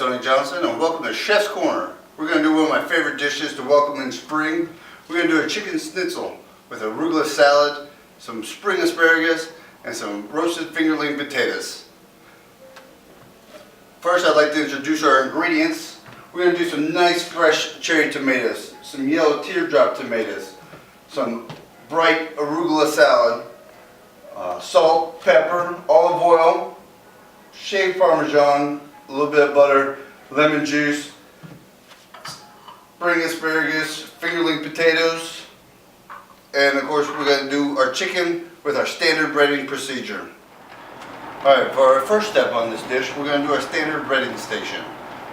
Tony Johnson, and welcome to Chef's Corner. We're going to do one of my favorite dishes to welcome in spring. We're going to do a chicken schnitzel with arugula salad, some spring asparagus, and some roasted fingerling potatoes. First, I'd like to introduce our ingredients. We're going to do some nice fresh cherry tomatoes, some yellow teardrop tomatoes, some bright arugula salad, salt, pepper, olive oil, shaved Parmesan, a little bit of butter, lemon juice, spring asparagus, fingerling potatoes, and of course we're going to do our chicken with our standard breading procedure. Alright, for our first step on this dish, we're going to do our standard breading station.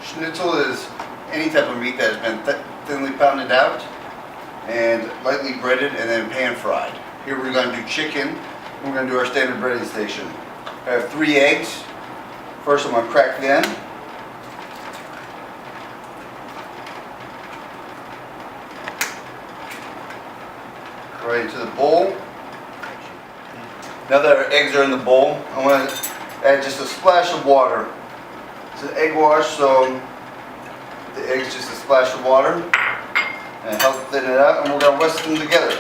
Schnitzel is any type of meat that has been thinly pounded out and lightly breaded and then pan fried. Here we're going to do chicken. We're going to do our standard breading station. I have 3 eggs. First I'm going to crack them. Right into the bowl. Now that our eggs are in the bowl, I'm going to add just a splash of water. It's an egg wash, so the eggs just a splash of water and help thin it out, and we're going to whisk them together.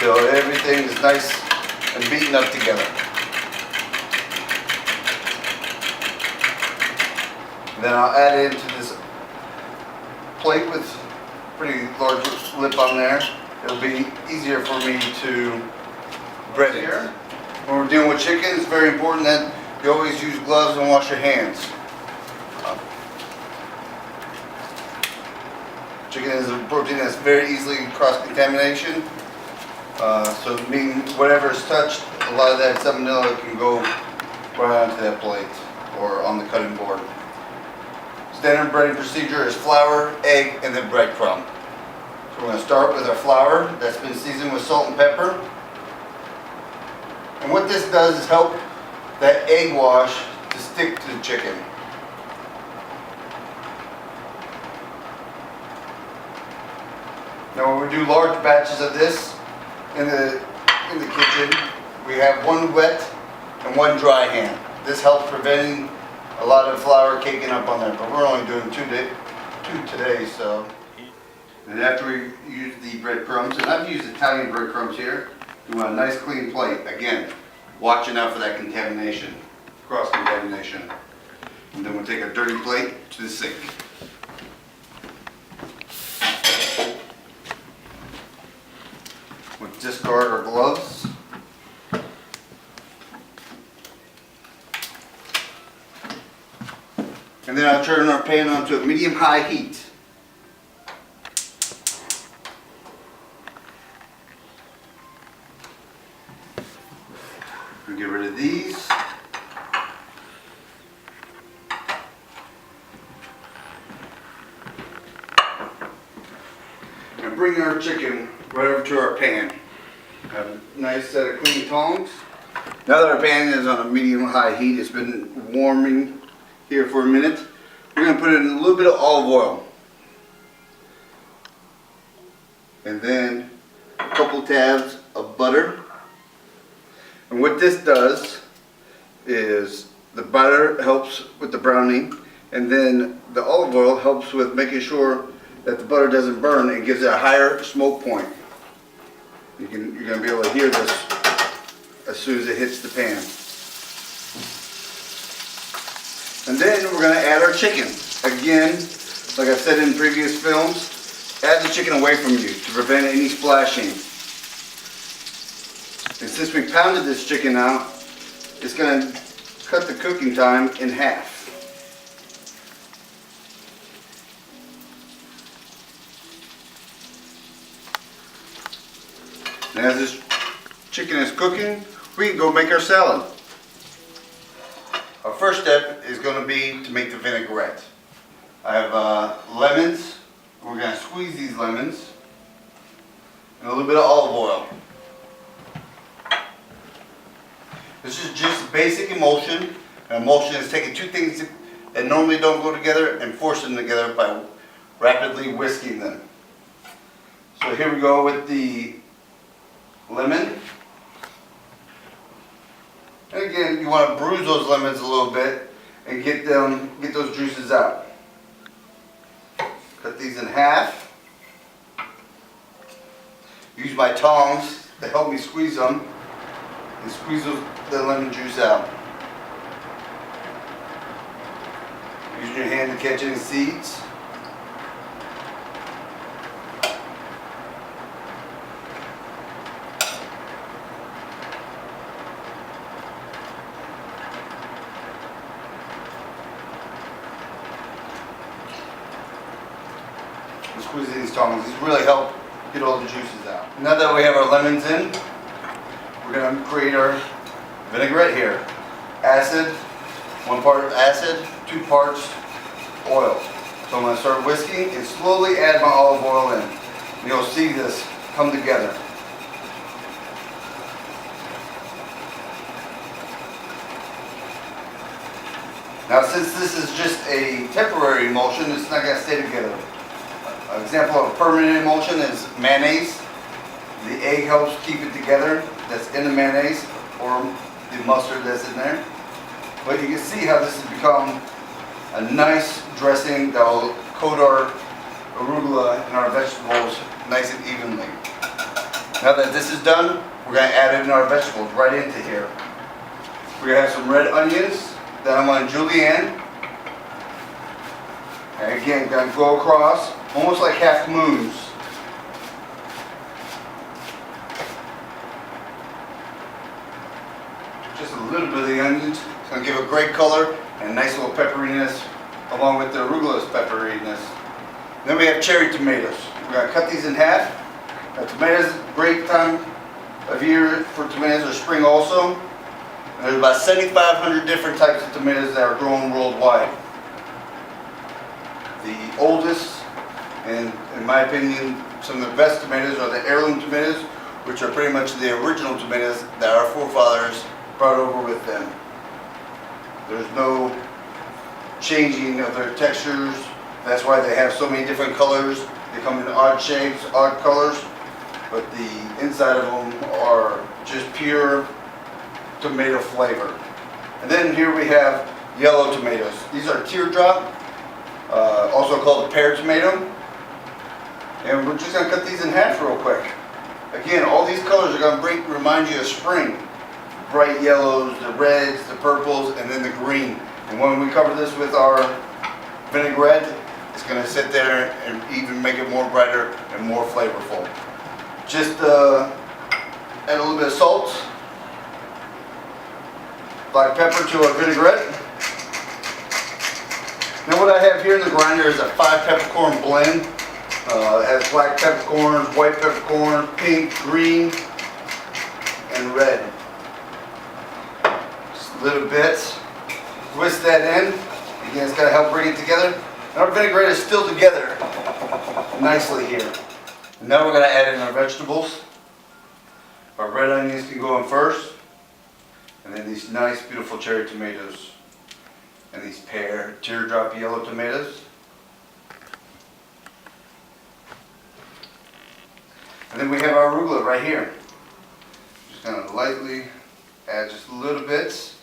Until everything is nice and beaten up together. And then I'll add it into this plate with pretty large lip on there. It'll be easier for me to bread it. When we're dealing with chicken, it's very important that you always use gloves and wash your hands. Chicken is a protein that's very easily cross-contamination. So meaning whatever is touched, a lot of that salmonella can go right onto that plate or on the cutting board. Standard breading procedure is flour, egg, and then breadcrumb. So we're going to start with our flour that's been seasoned with salt and pepper. And what this does is help that egg wash to stick to the chicken. Now when we do large batches of this in the kitchen, we have 1 wet and 1 dry hand. This helps preventing a lot of flour caking up on there, but we're only doing 2 today, so. And after we use the breadcrumbs, and I've used Italian breadcrumbs here, we want a nice clean plate. Again, watching out for that contamination, cross-contamination. And then we'll take a dirty plate to the sink. We'll discard our gloves. And then I'll turn our pan onto a medium-high heat. We'll get rid of these. And bring our chicken right over to our pan. Have a nice set of clean tongs. Now that our pan is on a medium-high heat, it's been warming here for a minute. We're going to put in a little bit of olive oil. And then a couple tabs of butter. And what this does is the butter helps with the browning, and then the olive oil helps with making sure that the butter doesn't burn and gives it a higher smoke point. You're going to be able to hear this as soon as it hits the pan. And then we're going to add our chicken. Again, like I've said in previous films, add the chicken away from you to prevent any splashing. And since we pounded this chicken out, it's going to cut the cooking time in half. And as this chicken is cooking, we can go make our salad. Our first step is going to be to make the vinaigrette. I have lemons. We're going to squeeze these lemons. And a little bit of olive oil. This is just basic emulsion. And emulsion is taking 2 things that normally don't go together and forcing them together by rapidly whisking them. So here we go with the lemon. And again, you want to bruise those lemons a little bit and get those juices out. Cut these in half. Use my tongs to help me squeeze them and squeeze the lemon juice out. Use your hand to catch any seeds. Squeezing these tongs, these really help get all the juices out. Now that we have our lemons in, we're going to create our vinaigrette here. Acid, 1 part acid, 2 parts oil. So I'm going to start whisking and slowly add my olive oil in. And you'll see this come together. Now since this is just a temporary emulsion, it's not going to stay together. An example of a permanent emulsion is mayonnaise. The egg helps keep it together, that's in the mayonnaise, or the mustard that's in there. But you can see how this has become a nice dressing that will coat our arugula and our vegetables nice and evenly. Now that this is done, we're going to add in our vegetables right into here. We're going to have some red onions that I'm going to julienne. And again, going to go across, almost like half moons. Just a little bit of the onions. It's going to give a great color and a nice little pepperiness along with the arugula's pepperiness. Then we have cherry tomatoes. We're going to cut these in half. Now, tomatoes, great time of year for tomatoes, or spring also. And there's about 7,500 different types of tomatoes that are grown worldwide. The oldest, and in my opinion, some of the best tomatoes are the heirloom tomatoes, which are pretty much the original tomatoes that our forefathers brought over with them. There's no changing of their textures. That's why they have so many different colors. They come in odd shapes, odd colors, but the inside of them are just pure tomato flavor. And then here we have yellow tomatoes. These are teardrop, also called a pear tomato. And we're just going to cut these in half real quick. Again, all these colors are going to remind you of spring. Bright yellows, the reds, the purples, and then the green. And when we cover this with our vinaigrette, it's going to sit there and even make it more brighter and more flavorful. Just add a little bit of salt, black pepper to our vinaigrette. Now what I have here in the grinder is a 5 peppercorn blend. It has black peppercorns, white peppercorns, pink, green, and red. Just a little bit. Twist that in. Again, it's got to help bring it together. And our vinaigrette is still together nicely here. Now we're going to add in our vegetables. Our red onions can go in first. And then these nice, beautiful cherry tomatoes. And these pear, teardrop yellow tomatoes. And then we have our arugula right here. Just kind of lightly add just a little bit.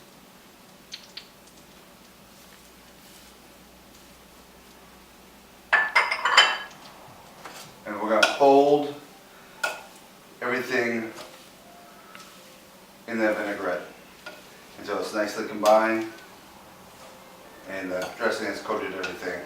And we're going to hold everything in that vinaigrette until it's nicely combined and the dressing has coated everything.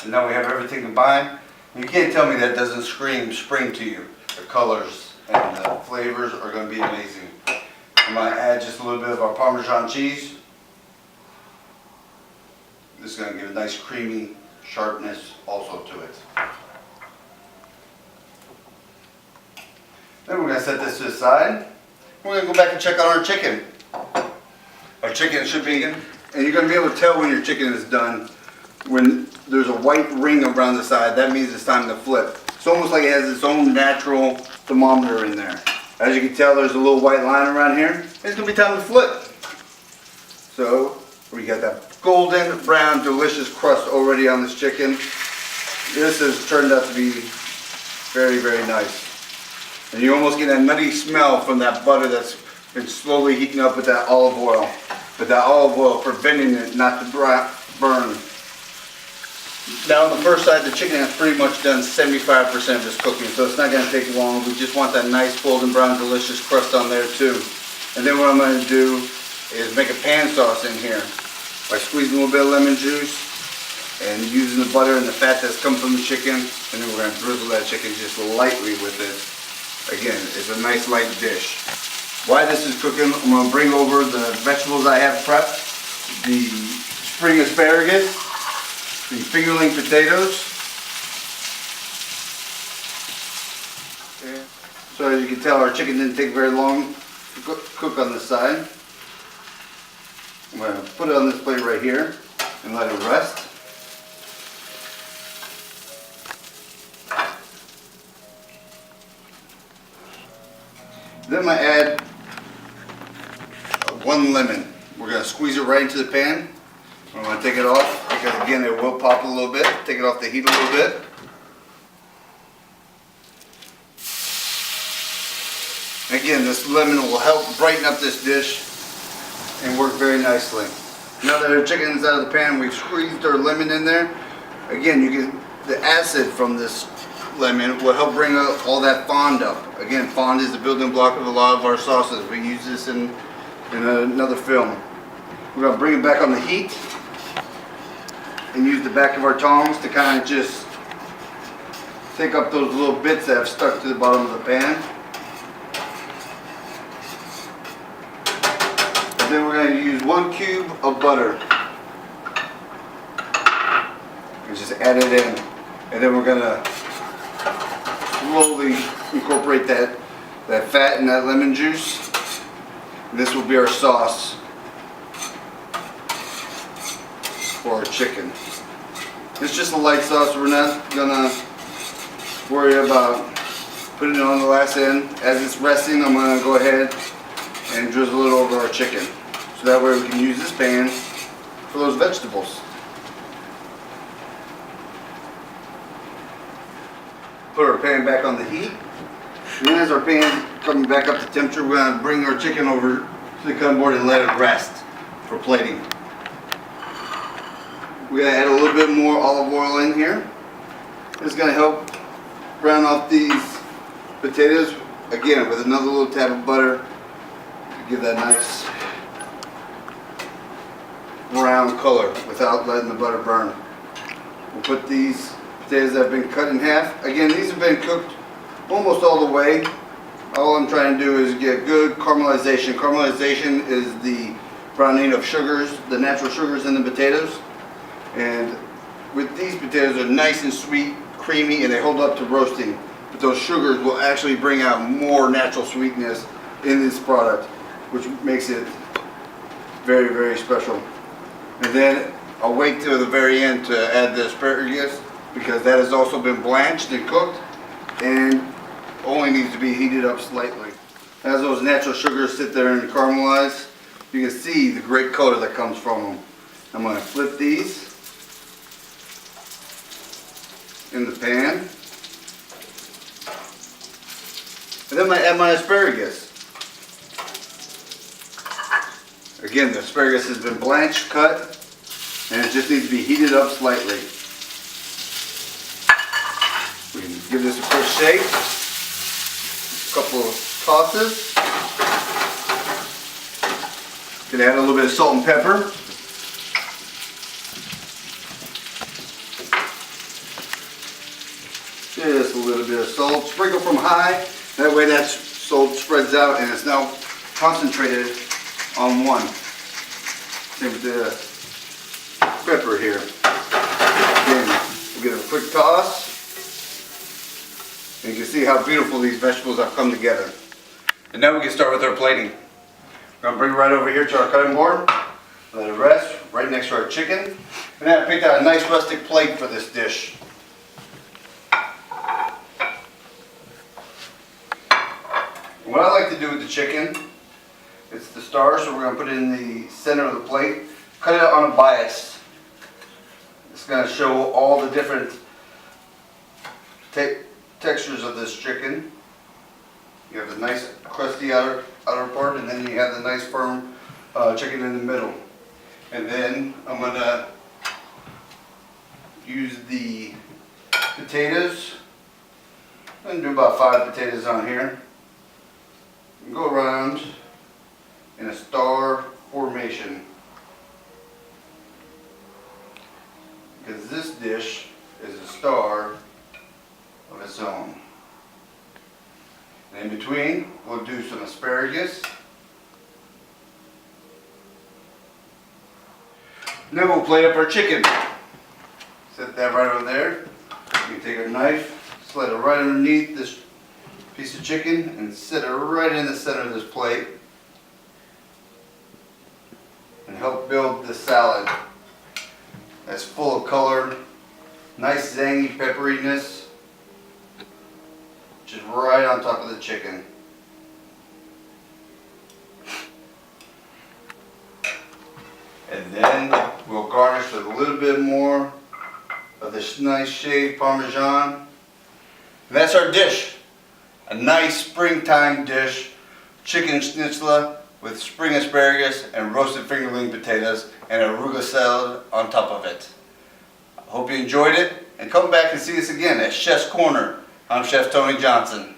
And now we have everything combined. You can't tell me that doesn't scream spring to you. The colors and the flavors are going to be amazing. I'm going to add just a little bit of our Parmesan cheese. This is going to give a nice creamy sharpness also to it. Then we're going to set this to the side. We're going to go back and check on our chicken. Our chicken should be, and you're going to be able to tell when your chicken is done. When there's a white ring around the side, that means it's time to flip. It's almost like it has its own natural thermometer in there. As you can tell, there's a little white line around here. It's going to be time to flip. So we got that golden brown delicious crust already on this chicken. This has turned out to be very, very nice. And you almost get that nutty smell from that butter that's been slowly heating up with that olive oil. But that olive oil preventing it not to burn. Now on the first side, the chicken has pretty much done 75% of its cooking, so it's not going to take long. We just want that nice golden brown delicious crust on there too. And then what I'm going to do is make a pan sauce in here by squeezing a little bit of lemon juice and using the butter and the fat that's come from the chicken, and then we're going to drizzle that chicken just lightly with it. Again, it's a nice light dish. While this is cooking, I'm going to bring over the vegetables I have prepped. The spring asparagus, the fingerling potatoes. Okay. So as you can tell, our chicken didn't take very long to cook on this side. I'm going to put it on this plate right here and let it rest. Then I'm going to add 1 lemon. We're going to squeeze it right into the pan. I'm going to take it off because again it will pop a little bit. Take it off the heat a little bit. Again, this lemon will help brighten up this dish and work very nicely. Now that our chicken is out of the pan, we've squeezed our lemon in there. Again, you get the acid from this lemon will help bring all that fond up. Again, fond is the building block of a lot of our sauces. We use this in another film. We're going to bring it back on the heat and use the back of our tongs to kind of just take up those little bits that have stuck to the bottom of the pan. And then we're going to use 1 cube of butter and just add it in. And then we're going to slowly incorporate that fat and that lemon juice. And this will be our sauce for our chicken. It's just a light sauce. We're not gonna worry about putting it on the last end. As it's resting, I'm gonna go ahead and drizzle it over our chicken. So that way we can use this pan for those vegetables. Put our pan back on the heat. And then as our pan coming back up to temperature, we're going to bring our chicken over to the cutting board and let it rest for plating. We're going to add a little bit more olive oil in here. It's going to help brown off these potatoes, again with another little tab of butter to give that nice brown color without letting the butter burn. We'll put these potatoes that have been cut in half. Again, these have been cooked almost all the way. All I'm trying to do is get good caramelization. Caramelization is the browning of sugars, the natural sugars in the potatoes. And with these potatoes, they're nice and sweet, creamy, and they hold up to roasting. But those sugars will actually bring out more natural sweetness in this product, which makes it very, very special. And then I'll wait till the very end to add the asparagus because that has also been blanched and cooked and only needs to be heated up slightly. As those natural sugars sit there and caramelize, you can see the great color that comes from them. I'm going to flip these in the pan. And then I'm going to add my asparagus. Again, the asparagus has been blanched, cut, and it just needs to be heated up slightly. We can give this a quick shake, a couple of tosses. Gonna add a little bit of salt and pepper. Just a little bit of salt. Sprinkle from high. That way that salt spreads out and it's now concentrated on one. Same with the pepper here. Again, we'll give it a quick toss. And you can see how beautiful these vegetables have come together. And now we can start with our plating. We're going to bring it right over here to our cutting board. Let it rest right next to our chicken. And I picked out a nice rustic plate for this dish. What I like to do with the chicken, it's the star, so we're going to put it in the center of the plate. Cut it on a bias. It's going to show all the different textures of this chicken. You have the nice crusty outer part, and then you have the nice firm chicken in the middle. And then I'm gonna use the potatoes. I'm gonna do about 5 potatoes on here. And go around in a star formation. Because this dish is a star of its own. And in between, we'll do some asparagus. And then we'll plate up our chicken. Set that right over there. You can take a knife, slide it right underneath this piece of chicken and set it right in the center of this plate. And help build the salad. That's full of color, nice zangy pepperiness, just right on top of the chicken. And then we'll garnish with a little bit more of this nice shaved Parmesan. And that's our dish. A nice springtime dish, chicken schnitzel with spring asparagus and roasted fingerling potatoes and arugula salad on top of it. I hope you enjoyed it, and come back and see us again at Chef's Corner. I'm Chef Tony Johnson.